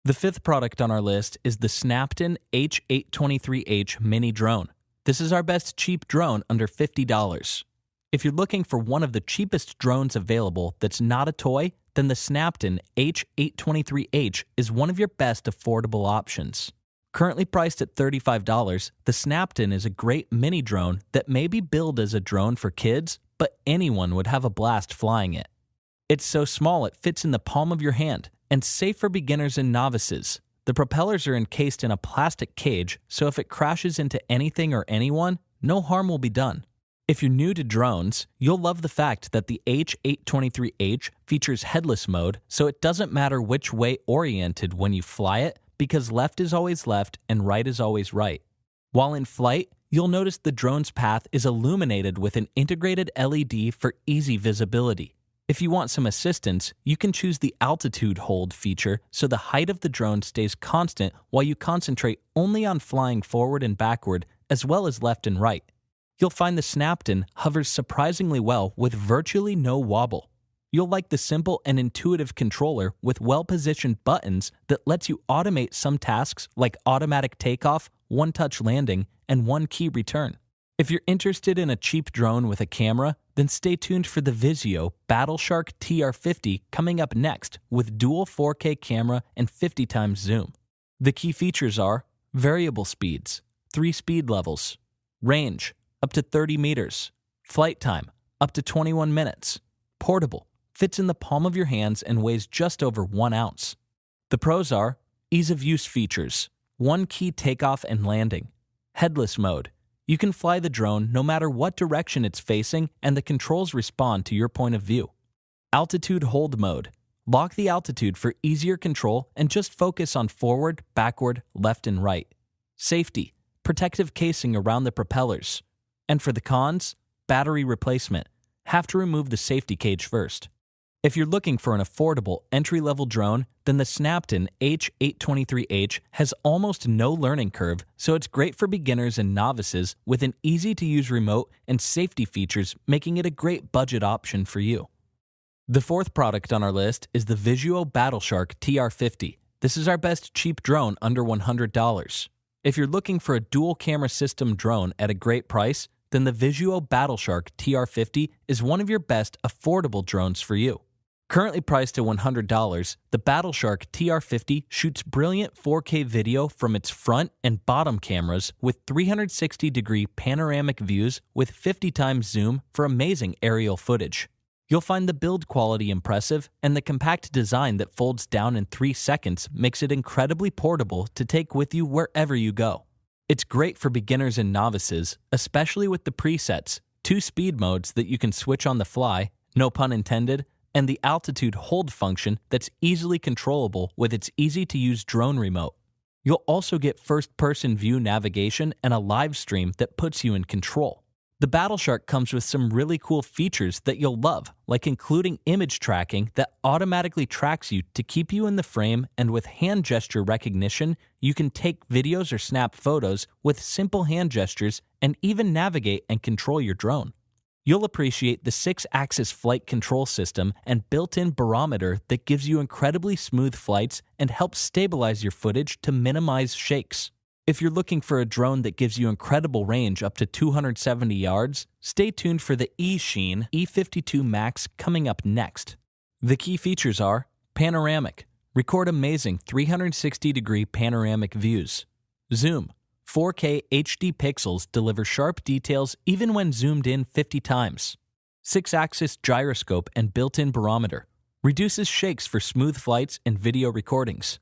The fifth product on our list is the Snapton H823H mini drone. This is our best cheap drone under $50. If you're looking for one of the cheapest drones available that's not a toy, then the Snapton H823H is one of your best affordable options. Currently priced at $35, the Snapton is a great mini drone that may be billed as a drone for kids, but anyone would have a blast flying it. It's so small it fits in the palm of your hand and safe for beginners and novices. The propellers are encased in a plastic cage, so if it crashes into anything or anyone, no harm will be done. If you're new to drones, you'll love the fact that the H823H features headless mode, so it doesn't matter which way oriented when you fly it, because left is always left and right is always right. While in flight, you'll notice the drone's path is illuminated with an integrated LED for easy visibility. If you want some assistance, you can choose the altitude hold feature so the height of the drone stays constant while you concentrate only on flying forward and backward as well as left and right. You'll find the Snapton hovers surprisingly well with virtually no wobble. You'll like the simple and intuitive controller with well-positioned buttons that lets you automate some tasks like automatic takeoff, one-touch landing, and one-key return. If you're interested in a cheap drone with a camera, then stay tuned for the Vizio Battleshark TR50 coming up next with dual 4K camera and 50 times zoom. The key features are variable speeds, 3 speed levels, range, up to 30 meters, flight time, up to 21 minutes, portable, fits in the palm of your hands and weighs just over 1 ounce. The pros are ease of use features, one-key takeoff and landing, headless mode. You can fly the drone no matter what direction it's facing and the controls respond to your point of view. Altitude hold mode. Lock the altitude for easier control and just focus on forward, backward, left, and right. Safety. Protective casing around the propellers. And for the cons, battery replacement. Have to remove the safety cage first. If you're looking for an affordable entry-level drone, then the Snapton H823H has almost no learning curve, so it's great for beginners and novices with an easy-to-use remote and safety features, making it a great budget option for you. The fourth product on our list is the Vizio Battleshark TR50. This is our best cheap drone under $100. If you're looking for a dual-camera system drone at a great price, then the Vizio Battleshark TR50 is one of your best affordable drones for you. Currently priced at $100, the Battleshark TR50 shoots brilliant 4K video from its front and bottom cameras with 360-degree panoramic views with 50 times zoom for amazing aerial footage. You'll find the build quality impressive, and the compact design that folds down in 3 seconds makes it incredibly portable to take with you wherever you go. It's great for beginners and novices, especially with the presets, 2 speed modes that you can switch on the fly, no pun intended, and the altitude hold function that's easily controllable with its easy-to-use drone remote. You'll also get first-person view navigation and a live stream that puts you in control. The Battleshark comes with some really cool features that you'll love, like including image tracking that automatically tracks you to keep you in the frame, and with hand gesture recognition, you can take videos or snap photos with simple hand gestures and even navigate and control your drone. You'll appreciate the 6-axis flight control system and built-in barometer that gives you incredibly smooth flights and helps stabilize your footage to minimize shakes. If you're looking for a drone that gives you incredible range up to 270 yards, stay tuned for the eSheen E52 Max coming up next. The key features are panoramic. Record amazing 360-degree panoramic views. Zoom. 4K HD pixels deliver sharp details even when zoomed in 50 times. 6-axis gyroscope and built-in barometer. Reduces shakes for smooth flights and video recordings.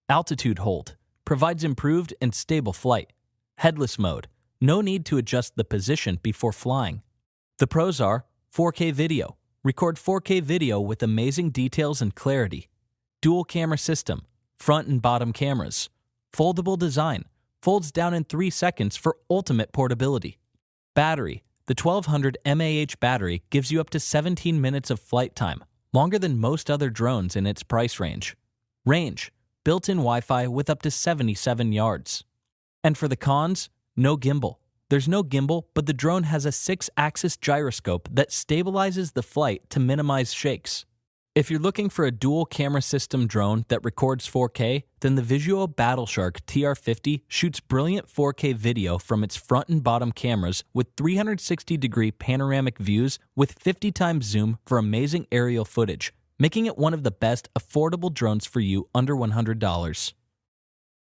Altitude hold. Provides improved and stable flight. Headless mode. No need to adjust the position before flying. The pros are 4K video. Record 4K video with amazing details and clarity. Dual camera system. Front and bottom cameras. Foldable design. Folds down in 3 seconds for ultimate portability. Battery. The 1200 mAh battery gives you up to 17 minutes of flight time, longer than most other drones in its price range. Range. Built-in Wi-Fi with up to 77 yards. And for the cons, no gimbal. There's no gimbal, but the drone has a 6-axis gyroscope that stabilizes the flight to minimize shakes. If you're looking for a dual camera system drone that records 4K, then the Visuo Battleshark TR50 shoots brilliant 4K video from its front and bottom cameras with 360-degree panoramic views with 50 times zoom for amazing aerial footage, making it one of the best affordable drones for you under $100.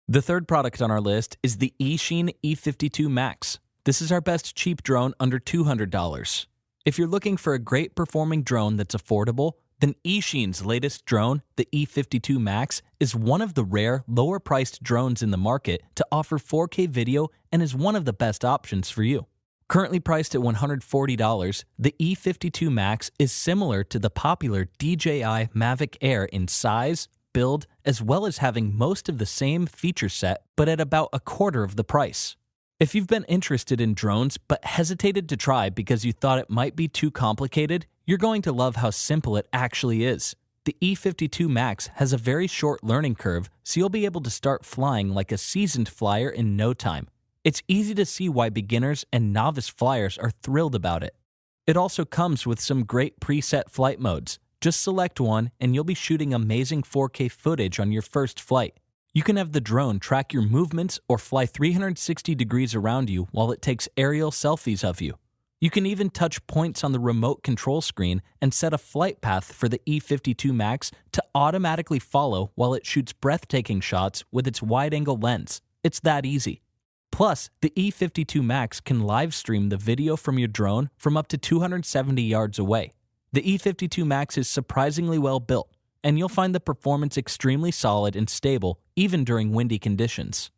The third product on our list is the Eachine E52 Max. This is our best cheap drone under $200. If you're looking for a great performing drone that's affordable, then Eachine's latest drone, the E52 Max, is one of the rare, lower-priced drones in the market to offer 4K video and is one of the best options for you. Currently priced at $140, the E52 Max is similar to the popular DJI Mavic Air in size, build, as well as having most of the same feature set, but at about a quarter of the price. If you've been interested in drones but hesitated to try because you thought it might be too complicated, you're going to love how simple it actually is. The E52 Max has a very short learning curve, so you'll be able to start flying like a seasoned flyer in no time. It's easy to see why beginners and novice flyers are thrilled about it. It also comes with some great preset flight modes. Just select one and you'll be shooting amazing 4K footage on your first flight. You can have the drone track your movements or fly 360 degrees around you while it takes aerial selfies of you. You can even touch points on the remote control screen and set a flight path for the E52 Max to automatically follow while it shoots breathtaking shots with its wide-angle lens. It's that easy. Plus, the E52 Max can live stream the video from your drone from up to 270 yards away. The E52 Max is surprisingly well built, and you'll find the performance extremely solid and stable even during windy conditions.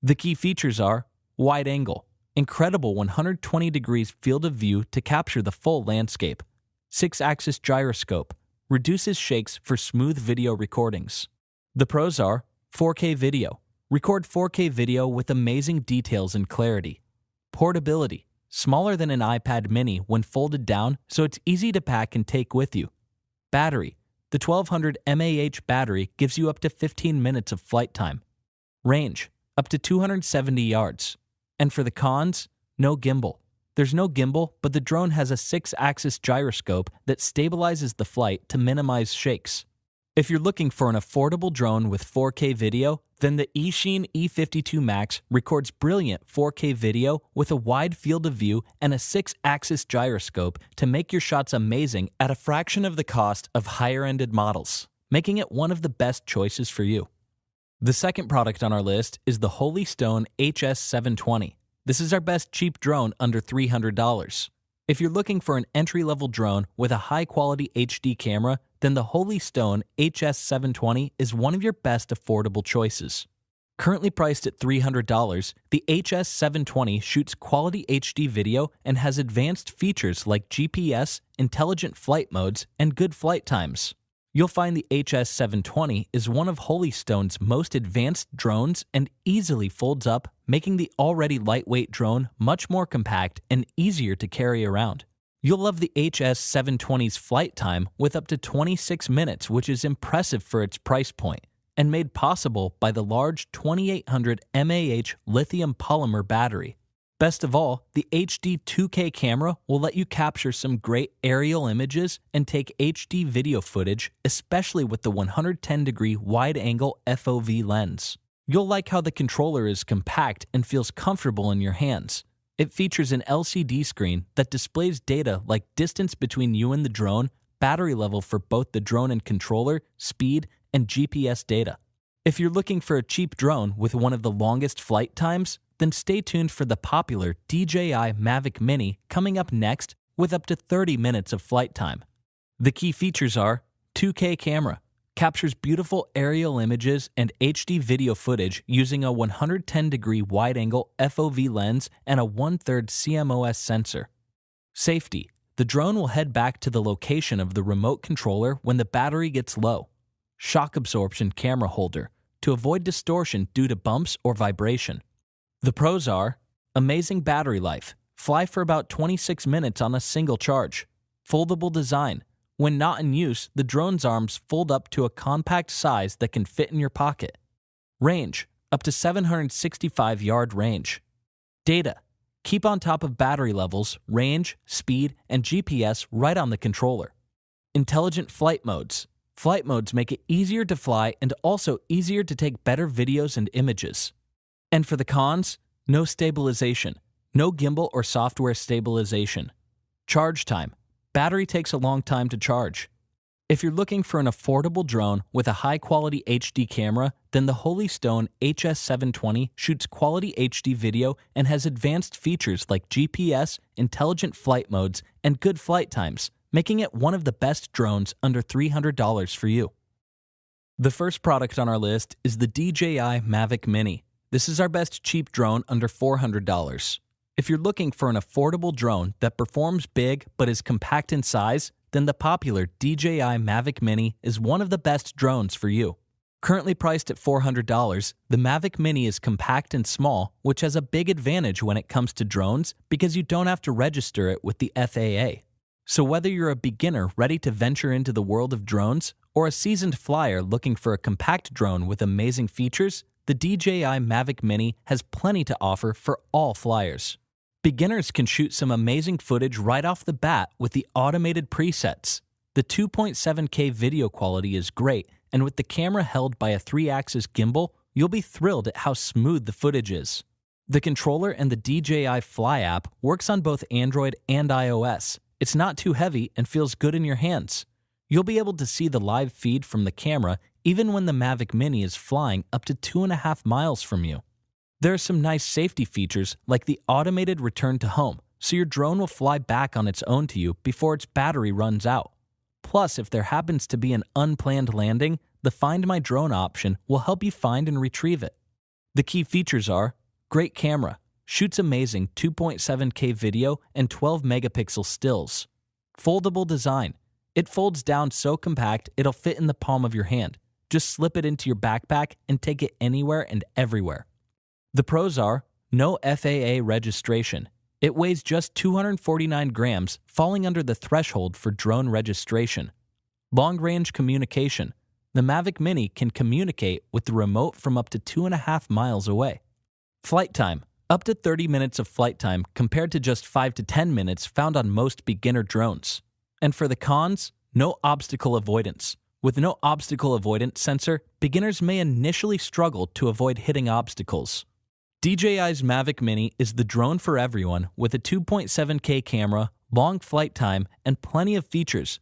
The key features are wide angle, incredible 120 degrees field of view to capture the full landscape, 6-axis gyroscope, reduces shakes for smooth video recordings. The pros are 4K video, record 4K video with amazing details and clarity, portability, smaller than an iPad mini when folded down so it's easy to pack and take with you, battery, the 1200 mAh battery gives you up to 15 minutes of flight time, range, up to 270 yards. And for the cons, no gimbal. There's no gimbal, but the drone has a 6-axis gyroscope that stabilizes the flight to minimize shakes. If you're looking for an affordable drone with 4K video, then the Eachine E52 Max records brilliant 4K video with a wide field of view and a 6-axis gyroscope to make your shots amazing at a fraction of the cost of higher-ended models, making it one of the best choices for you. The second product on our list is the Holystone HS720. This is our best cheap drone under $300. If you're looking for an entry-level drone with a high-quality HD camera, then the Holystone HS720 is one of your best affordable choices. Currently priced at $300, the HS720 shoots quality HD video and has advanced features like GPS, intelligent flight modes, and good flight times. You'll find the HS720 is one of Holystone's most advanced drones and easily folds up, making the already lightweight drone much more compact and easier to carry around. You'll love the HS720's flight time with up to 26 minutes, which is impressive for its price point, and made possible by the large 2800 mAh lithium polymer battery. Best of all, the HD 2K camera will let you capture some great aerial images and take HD video footage, especially with the 110-degree wide-angle FOV lens. You'll like how the controller is compact and feels comfortable in your hands. It features an LCD screen that displays data like distance between you and the drone, battery level for both the drone and controller, speed, and GPS data. If you're looking for a cheap drone with one of the longest flight times, then stay tuned for the popular DJI Mavic Mini coming up next with up to 30 minutes of flight time. The key features are 2K camera, captures beautiful aerial images and HD video footage using a 110-degree wide-angle FOV lens and a 1/3 CMOS sensor. Safety, the drone will head back to the location of the remote controller when the battery gets low. Shock absorption camera holder, to avoid distortion due to bumps or vibration. The pros are amazing battery life, fly for about 26 minutes on a single charge, foldable design. When not in use, the drone's arms fold up to a compact size that can fit in your pocket. Range, up to 765-yard range. Data, keep on top of battery levels, range, speed, and GPS right on the controller. Intelligent flight modes, Flight modes make it easier to fly and also easier to take better videos and images. And for the cons, no stabilization, no gimbal or software stabilization. Charge time. Battery takes a long time to charge. If you're looking for an affordable drone with a high-quality HD camera, then the Holystone HS720 shoots quality HD video and has advanced features like GPS, intelligent flight modes, and good flight times, making it one of the best drones under $300 for you. The first product on our list is the DJI Mavic Mini. This is our best cheap drone under $400. If you're looking for an affordable drone that performs big but is compact in size, then the popular DJI Mavic Mini is one of the best drones for you. Currently priced at $400, the Mavic Mini is compact and small, which has a big advantage when it comes to drones because you don't have to register it with the FAA. So whether you're a beginner ready to venture into the world of drones or a seasoned flyer looking for a compact drone with amazing features, the DJI Mavic Mini has plenty to offer for all flyers. Beginners can shoot some amazing footage right off the bat with the automated presets. The 2.7K video quality is great, and with the camera held by a 3-axis gimbal, you'll be thrilled at how smooth the footage is. The controller and the DJI Fly app works on both Android and iOS. It's not too heavy and feels good in your hands. You'll be able to see the live feed from the camera even when the Mavic Mini is flying up to 2.5 miles from you. There are some nice safety features like the automated return to home, so your drone will fly back on its own to you before its battery runs out. Plus, if there happens to be an unplanned landing, the Find My Drone option will help you find and retrieve it. The key features are great camera, shoots amazing 2.7K video and 12 megapixel stills. Foldable design. It folds down so compact it'll fit in the palm of your hand. Just slip it into your backpack and take it anywhere and everywhere. The pros are no FAA registration. It weighs just 249 grams, falling under the threshold for drone registration. Long-range communication. The Mavic Mini can communicate with the remote from up to 2.5 miles away. Flight time. Up to 30 minutes of flight time compared to just 5 to 10 minutes found on most beginner drones. And for the cons, no obstacle avoidance. With no obstacle avoidance sensor, beginners may initially struggle to avoid hitting obstacles. DJI's Mavic Mini is the drone for everyone with a 2.7K camera, long flight time, and plenty of features,